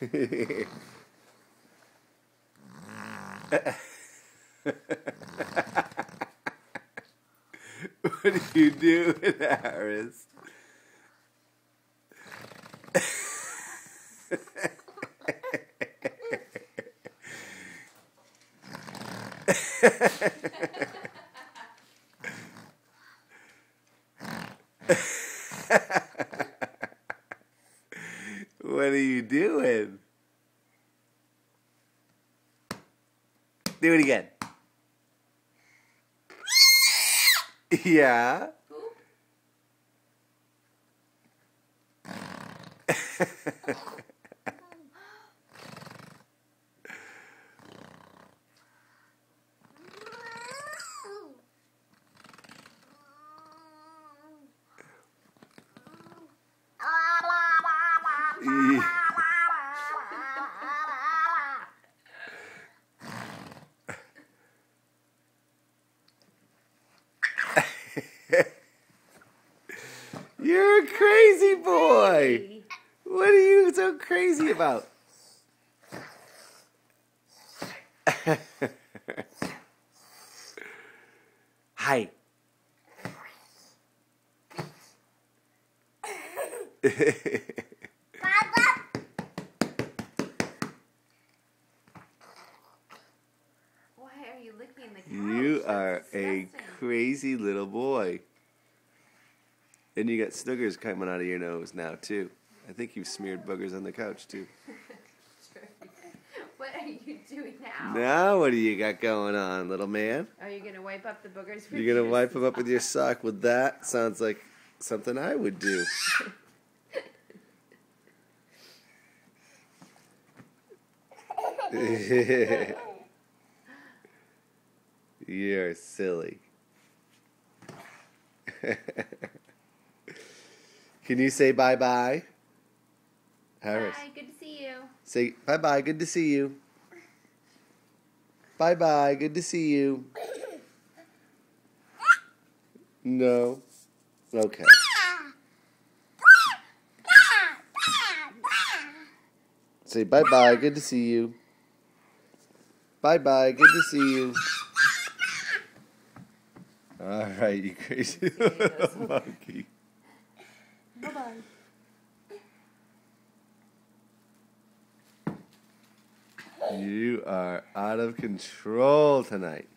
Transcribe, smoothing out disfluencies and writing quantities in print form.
What are you doing, Harris? What are you doing? Do it again. Yeah. You're a crazy boy. What are you so crazy about? Hi. Why are you licking the couch? You are That's a disgusting. crazy little boy. And you got snoogers coming out of your nose now, too. I think you've smeared boogers on the couch, too. What are you doing now? Now what do you got going on, little man? Are you going to wipe up the boogers with You're going to your wipe them up sock? with your sock. Well, that sounds like something I would do. You're silly. Can you say bye-bye? Harris. Bye, good to see you. Say bye-bye, good to see you. Bye-bye, good to see you. No. Okay. Say bye-bye, good to see you. Bye-bye, good to see you. All right, you crazy little monkey. Bye-bye. You are out of control tonight.